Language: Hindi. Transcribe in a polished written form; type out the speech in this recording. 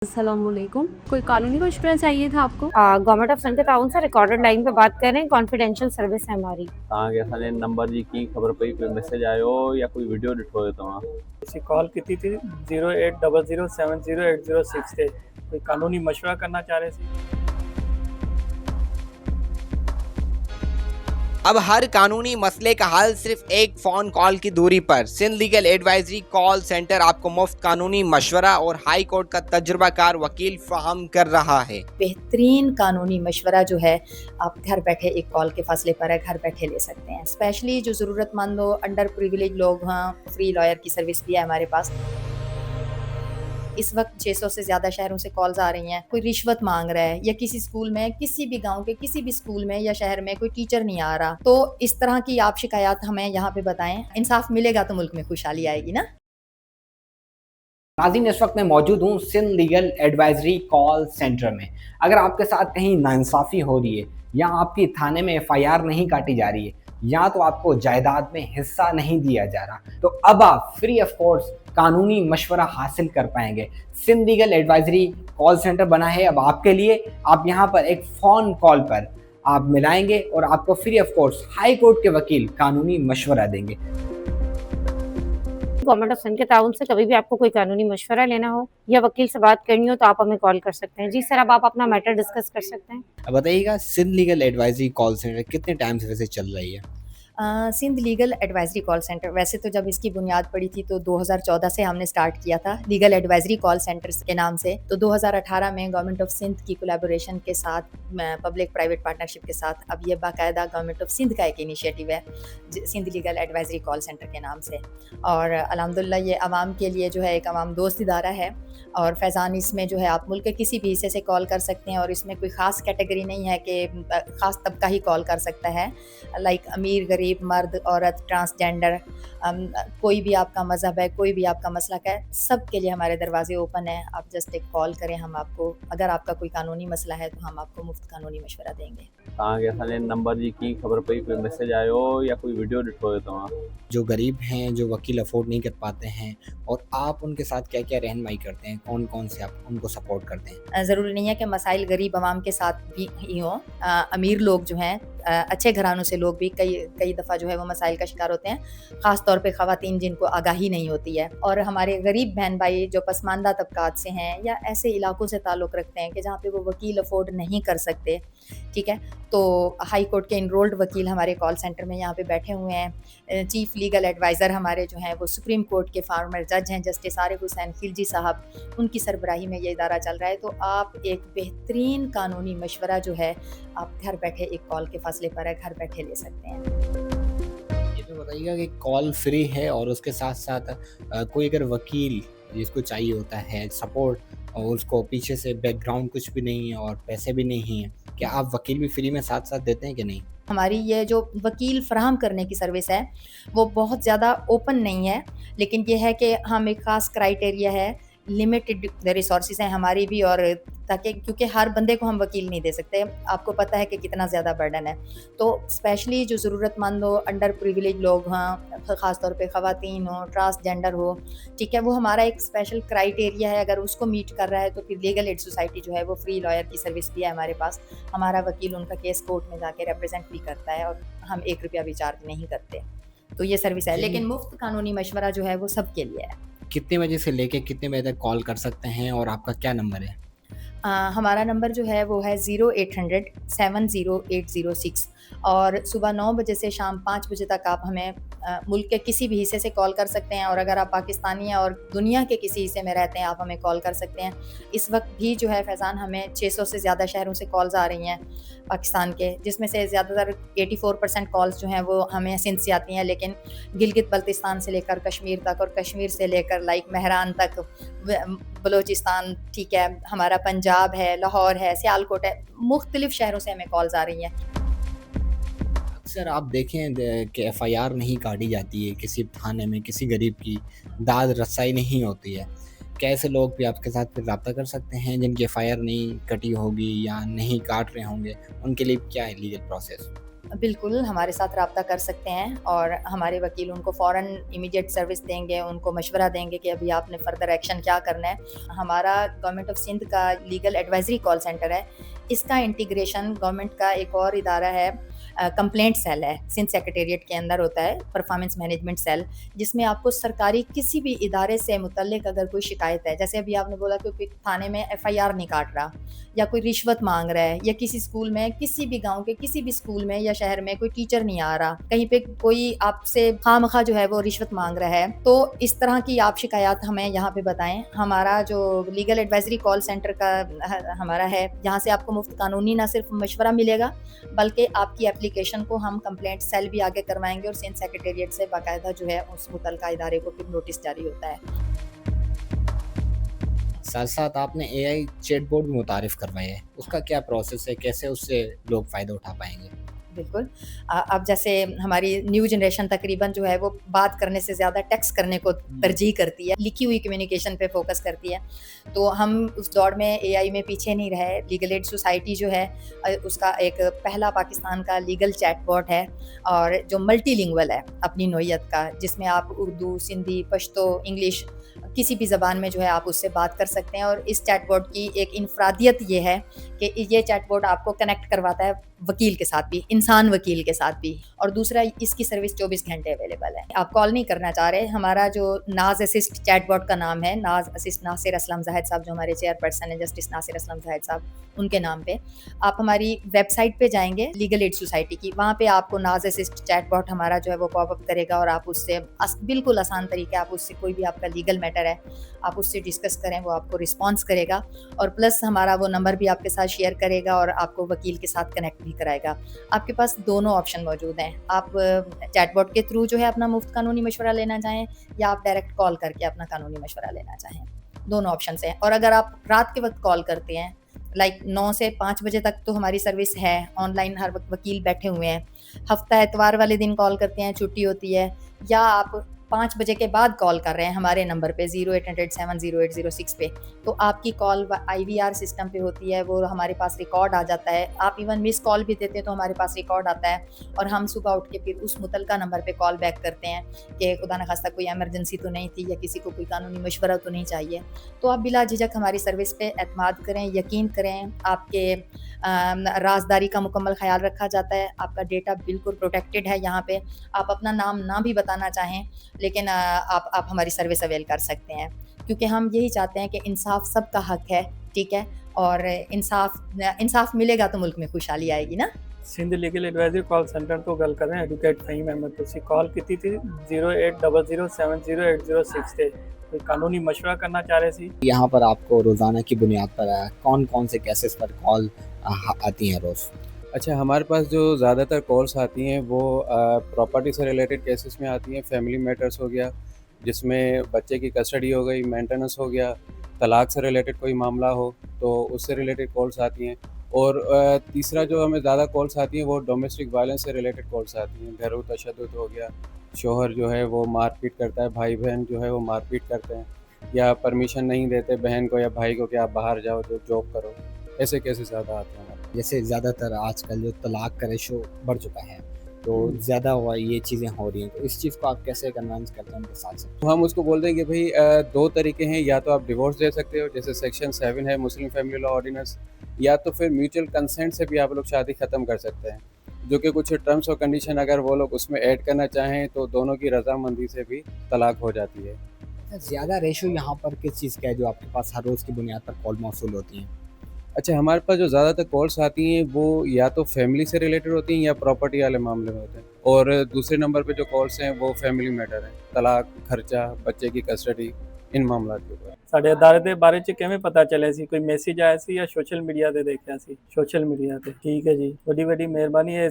अस्सलामुअलैकुम। कोई कानूनी मशवरा चाहिए था आपको? गवर्नमेंट ऑफ सिंध के ताउन से रिकॉर्डेड लाइन पे बात कर रहे हैं, कॉन्फिडेंशियल सर्विस है हमारी। तव्हांखे असांजे नंबर जी कीअं ख़बर पई, कोई मैसेज आयो या कोई वीडियो ॾिठो हुयो तव्हां? किसी कॉल की थी 0800708006 थे, कोई कानूनी मशवरा करना चाह रहे थे। अब हर कानूनी मसले का हल सिर्फ एक फोन कॉल की दूरी पर। Sindh legal advisory call centre आपको मुफ्त कानूनी मशवरा और हाई कोर्ट का तजुर्बाकार वकील फराहम कर रहा है। बेहतरीन कानूनी मशवरा जो है आप घर बैठे एक कॉल के फासले पर है घर बैठे ले सकते हैं। स्पेशली जो ज़रूरतमंद हो, अंडर प्रिविलेज लोग, हाँ, फ्री लॉयर की सर्विस भी है हमारे पास। इस वक्त 600 से ज़्यादा शहरों से कॉल्स आ रही हैं। कोई रिश्वत मांग रहा है या किसी स्कूल में, किसी भी गांव के किसी भी स्कूल में या शहर में कोई टीचर नहीं आ रहा, तो इस तरह की आप शिकायत हमें यहाँ पे बताएं। इंसाफ मिलेगा तो मुल्क में खुशहाली आएगी ना। नाज़रीन, इस वक्त मैं मौजूद हूँ Sindh legal advisory call centre में। अगर आपके साथ कहीं नाइंसाफ़ी हो रही है या आपकी थाने में FIR नहीं काटी जा रही है या तो आपको जायदाद में हिस्सा नहीं दिया जा रहा, तो अब आप फ्री ऑफ कोर्स कानूनी मशवरा हासिल कर पाएंगे। Sindh legal advisory call centre बना है अब आपके लिए। आप यहाँ पर एक फ़ोन कॉल पर आप मिलाएंगे और आपको free of course high court के वकील कानूनी मशवरा देंगे। गवर्नमेंट ऑफ सिंध के ताउन से कभी भी आपको कोई कानूनी मशवरा लेना हो या वकील से बात करनी हो तो आप हमें कॉल कर सकते हैं। जी सर, अब आप अपना मैटर डिस्कस कर सकते हैं। अब बताइएगा, Sindh legal advisory call centre कितने टाइम से वैसे चल रही है? Sindh legal advisory call centre वैसे तो जब इसकी बुनियाद पड़ी थी तो 2014 से हमने स्टार्ट किया था लीगल एडवाइजरी कॉल सेंटर्स के नाम से। तो 2018 में गवर्नमेंट ऑफ सिंध की कोलैबोरेशन के साथ, पब्लिक प्राइवेट पार्टनरशिप के साथ, अब ये बाकायदा गवर्नमेंट ऑफ सिंध का एक इनिशिएटिव है Sindh legal advisory call centre के नाम से। और अल्हम्दुलिल्लाह ये आवाम के लिए जो है एक आवाम दोस्त इदारा है। और फैज़ान, इसमें जो है आप मुल्क के किसी भी हिस्से से कॉल कर सकते हैं और इसमें कोई ख़ास कैटेगरी नहीं है कि ख़ास तबका ही कॉल कर सकता है। लाइक अमीर, गरीब, मर्द, औरत, ट्रांसजेंडर, कोई भी आपका मज़हब है, कोई भी आपका मसलक है, सब के लिए हमारे दरवाजे ओपन हैं। आप जस्ट एक कॉल करें, हम आपको, अगर आपका कोई कानूनी मसला है तो हम आपको मुफ्त कानूनी मशवरा देंगे। तव्हांखे असांजे नंबर जी कीअं ख़बर पई, कोई मैसेज आयो या कोई वीडियो ॾिठो हुयो तव्हां? जो गरीब हैं, जो वकील अफोर्ड नहीं कर पाते हैं, और आप उनके साथ क्या क्या रहनुमाई करते हैं, कौन कौन से आप उनको सपोर्ट करते हैं? ज़रूरी नहीं है कि मसाइल गरीब आवाम के साथ भी ही हों। अमीर लोग जो हैं, अच्छे घरानों से लोग भी कई दफ़ा जो है वो मसाइल का शिकार होते हैं, ख़ास तौर पे ख़वातीन जिनको आगाही नहीं होती है। और हमारे गरीब बहन भाई जो पसमानदा तबकात से हैं या ऐसे इलाकों से ताल्लुक़ रखते हैं कि जहाँ पे वो वकील अफोर्ड नहीं कर सकते, ठीक है, तो हाई कोर्ट के इनरोल्ड वकील हमारे कॉल सेंटर में यहाँ पे बैठे हुए हैं। चीफ़ लीगल एडवाइज़र हमारे जो हैं वो सुप्रीम कोर्ट के फॉर्मर जज हैं, जस्टिस आरिफ हुसैन खिलजी साहब, उनकी सरबराही में ये इदारा चल रहा है। तो आप एक बेहतरीन कानूनी मशवरा जो है आप घर बैठे एक कॉल के फासले पर है घर बैठे ले सकते हैं। ये तो बताइएगा कि कॉल फ्री है और उसके साथ साथ कोई अगर वकील जिसको चाहिए होता है सपोर्ट और उसको पीछे से बैकग्राउंड कुछ भी नहीं है और पैसे भी नहीं है, क्या आप वकील भी फ्री में साथ साथ देते हैं कि नहीं? हमारी ये जो वकील फराहम करने की सर्विस है वो बहुत ज़्यादा ओपन नहीं है, लेकिन ये है कि हम एक ख़ास क्राइटेरिया है, लिमिटेड रिसोर्सेज हैं हमारी भी, और ताकि, क्योंकि हर बंदे को हम वकील नहीं दे सकते, आपको पता है कि कितना ज़्यादा बर्डन है। तो स्पेशली जो ज़रूरतमंद हो, अंडर प्रिविलेज लोग, हाँ, ख़ास तौर पे ख़वातीन हो, ट्रांसजेंडर हो, ठीक है, वो हमारा एक स्पेशल क्राइटेरिया है। अगर उसको मीट कर रहा है तो फिर लीगल एड सोसाइटी जो है वो फ्री लॉयर की सर्विस भी है हमारे पास। हमारा वकील उनका केस कोर्ट में जाके रिप्रेजेंट भी करता है और हम 1 रुपया भी चार्ज नहीं करते। तो ये सर्विस है, लेकिन मुफ्त कानूनी मशवरा जो है वो सबके लिए है। कितने बजे से लेके कितने बजे तक कॉल कर सकते हैं और आपका क्या नंबर है? हमारा नंबर जो है वो है 0800 70806, और सुबह 9 बजे से शाम 5 बजे तक आप हमें मुल्क के किसी भी हिस्से से कॉल कर सकते हैं। और अगर आप पाकिस्तानी हैं और दुनिया के किसी हिस्से में रहते हैं, आप हमें कॉल कर सकते हैं। इस वक्त भी जो है फैज़ान, हमें 600 से ज़्यादा शहरों से कॉल्स आ रही हैं पाकिस्तान के, जिसमें से ज़्यादातर 84% कॉल्स जो हैं वो हमें सिंध से आती हैं, लेकिन गिलगित बल्तिस्तान से लेकर कश्मीर तक और कश्मीर से लेकर लाइक मेहरान तक, बलूचिस्तान, ठीक है, हमारा पंजाब है, लाहौर है, सियालकोट है, मुख्तलिफ शहरों से हमें कॉल्स आ रही हैं। अक्सर आप देखें कि FIR नहीं काटी जाती है किसी थाने में, किसी गरीब की दाद रसाई नहीं होती है। क्या ऐसे लोग भी आपके साथ फिर रब्ता कर सकते हैं जिनकी FIR नहीं कटी होगी या नहीं काट रहे होंगे? उनके लिए क्या है लीगल प्रोसेस? बिल्कुल, हमारे साथ रब्ता कर सकते हैं और हमारे वकील उनको फ़ौरन इमीडिएट सर्विस देंगे, उनको मशवरा देंगे कि अभी आपने फ़र्दर एक्शन क्या करना है। हमारा गवर्नमेंट ऑफ सिंध का लीगल एडवाइज़री कॉल सेंटर है, इसका इंटीग्रेशन गवर्नमेंट का एक और इदारा है, कंप्लेंट सेल है, सिंध सेक्रेटेरिएट के अंदर होता है, परफॉर्मेंस मैनेजमेंट सेल, जिसमें आपको सरकारी किसी भी इदारे से मुतल्लिक अगर कोई शिकायत है, जैसे अभी आपने बोला कि कोई थाने में एफआईआर नहीं काट रहा या कोई रिश्वत मांग रहा है, या किसी स्कूल में, किसी भी गांव के किसी भी स्कूल में या शहर में कोई टीचर नहीं आ रहा, कहीं पे कोई आपसे खामखा जो है वो रिश्वत मांग रहा है, तो इस तरह की आप शिकायत हमें यहाँ पे बताएं। हमारा जो लीगल एडवाइजरी कॉल सेंटर का हमारा है, यहाँ से आपको मुफ्त कानूनी ना सिर्फ मशवरा मिलेगा बल्कि आपकी एप्लीकेशन को हम कंप्लेंट सेल भी आगे करवाएंगे और सिंध सेक्रेटेरिएट से बाकायदा जो है उस मुतलका इदारे को फिर नोटिस जारी होता है। साथ साथ आपने एआई चैटबॉट भी मुतारिफ करवाया है, उसका क्या प्रोसेस है, कैसे उससे लोग फ़ायदा उठा पाएंगे? बिल्कुल। अब जैसे हमारी न्यू जनरेशन तकरीबन जो है वो बात करने से ज़्यादा टेक्स्ट करने को तरजीह करती है, लिखी हुई कम्युनिकेशन पे फोकस करती है, तो हम उस दौर में एआई में पीछे नहीं रहे। लीगल एड सोसाइटी जो है उसका एक पहला पाकिस्तान का लीगल चैटबॉट है और जो मल्टीलिंगुअल है अपनी नौइयत का, जिसमें आप उर्दू, सिंधी, पश्तो, इंग्लिश किसी भी ज़बान में जो है आप उससे बात कर सकते हैं। और इस चैटबॉट की एक इनफरादियत ये है कि ये चैटबॉट आपको कनेक्ट करवाता है वकील के साथ भी, इंसान वकील के साथ भी, और दूसरा इसकी सर्विस 24 घंटे अवेलेबल है। आप कॉल नहीं करना चाह रहे, हमारा जो नाज असिस्ट चैटबॉट का नाम है, नाज असिस्ट नासिर असलम जाहिद साहब जो हमारे चेयरपर्सन है, जस्टिस नासिर असलम जाहिद साहब, उनके नाम पे आप हमारी वेबसाइट पे जाएंगे लीगल एड सोसाइटी की, वहाँ पे आपको नाज असिस्ट चैटबॉट हमारा जो है वो पॉपअप करेगा और आप उससे बिल्कुल आसान तरीके आप उससे कोई भी आपका लीगल मैटर है आप उससे डिस्कस करें, वो आपको रिस्पॉन्स करेगा और प्लस हमारा वो नंबर भी आपके साथ शेयर करेगा और आपको वकील के साथ कनेक्ट भी कराएगा। आपके पास दोनों ऑप्शन मौजूद हैं, आप चैटबॉट के थ्रू जो है अपना मुफ्त कानूनी मशवरा लेना चाहें या आप डायरेक्ट कॉल करके अपना कानूनी मशवरा लेना चाहें, दोनों ऑप्शन हैं। और अगर आप रात के वक्त कॉल करते हैं, लाइक 9 से 5 बजे तक तो हमारी सर्विस है, ऑनलाइन हर वक्त वकील बैठे हुए हैं, हफ्ता एतवार वाले दिन कॉल करते हैं, छुट्टी होती है, या आप 5 बजे के बाद कॉल कर रहे हैं हमारे नंबर पे 0800-70806 पे, तो आपकी कॉल IVR सिस्टम पे होती है, वो हमारे पास रिकॉर्ड आ जाता है। आप इवन मिस कॉल भी देते हैं तो हमारे पास रिकॉर्ड आता है और हम सुबह उठ के फिर उस मुतलका नंबर पे कॉल बैक करते हैं कि खुदा न खास्ता कोई एमरजेंसी तो नहीं थी या किसी को कोई कानूनी मशवरा तो नहीं चाहिए। तो आप बिला झिझक हमारी सर्विस पे एतमाद करें, यकीन करें, आपके राजदारी का मुकम्मल ख्याल रखा जाता है, आपका डेटा बिल्कुल प्रोटेक्टेड है। यहाँ पे आप अपना नाम ना भी बताना चाहें लेकिन आप हमारी सर्विस अवेल कर सकते हैं, क्योंकि हम यही चाहते हैं कि इंसाफ सबका हक है, ठीक है, और इंसाफ मिलेगा तो मुल्क में खुशहाली आएगी ना। Sindh legal advisory call centre तो गल कर रहे हैं एडवोकेट फहीम अहमद, तुसी कॉल की थी 0800708006 से कोई कानूनी मशवरा करना चाह रहे सी। यहाँ पर आपको रोज़ाना की बुनियाद पर कौन कौन से केसेस पर कॉल आती हैं रोज़? अच्छा, हमारे पास जो ज़्यादातर कॉल्स आती हैं वो प्रॉपर्टी से रिलेटेड केसेस में आती हैं। फैमिली मैटर्स हो गया जिसमें बच्चे की कस्टडी हो गई, मेंटेनेंस हो गया, तलाक से रिलेटेड कोई मामला हो तो उससे रिलेटेड कॉल्स आती हैं। और तीसरा जो हमें ज़्यादा कॉल्स आती हैं वो डोमेस्टिक वायलेंस से रिलेटेड कॉल्स आती हैं। घरेलू तशद्दुद हो गया, शोहर जो है वो मारपीट करता है, भाई बहन जो है वो मारपीट करते हैं या परमिशन नहीं देते बहन को या भाई को कि आप बाहर जाओ, जो जॉब करो, ऐसे केसेस ज़्यादा आते हैं। जैसे ज़्यादातर आजकल जो तलाक का रेशो बढ़ चुका है तो ज़्यादा ये चीज़ें हो रही हैं, तो इस चीज़ को आप कैसे कन्विंस करते हैं उनके साथ? तो हम उसको बोलते हैं कि भाई दो तरीके हैं, या तो आप डिवोर्स दे सकते हो जैसे सेक्शन 7 है मुस्लिम फैमिली लॉ ऑर्डिनेंस, या तो फिर म्यूचुअल कंसेंट से भी आप लोग शादी ख़त्म कर सकते हैं, जो कि कुछ टर्म्स और कंडीशन अगर वो लोग उसमें ऐड करना चाहें तो दोनों की रजामंदी से भी तलाक हो जाती है। ज़्यादा रेशो यहाँ पर किस चीज़ का है जो आपके पास हर रोज़ की बुनियाद पर कॉल मौसूल होती हैं? अच्छा, हमारे पास जो ज़्यादातर कॉल्स आती हैं वो या तो फैमिली से रिलेटेड होती हैं या प्रॉपर्टी वाले मामले में होते हैं, और दूसरे नंबर पे जो कॉल्स हैं वो फैमिली मैटर हैं, तलाक, खर्चा, बच्चे की कस्टडी, इन मामलों के ऊपर। साढ़े अदारे दे बारे च किवें पता चले सी, कोई मैसेज आया सी या सोशल मीडिया ते देखिया सी? सोशल मीडिया ते। ठीक है जी, बड़ी बड़ी मेहरबानी है।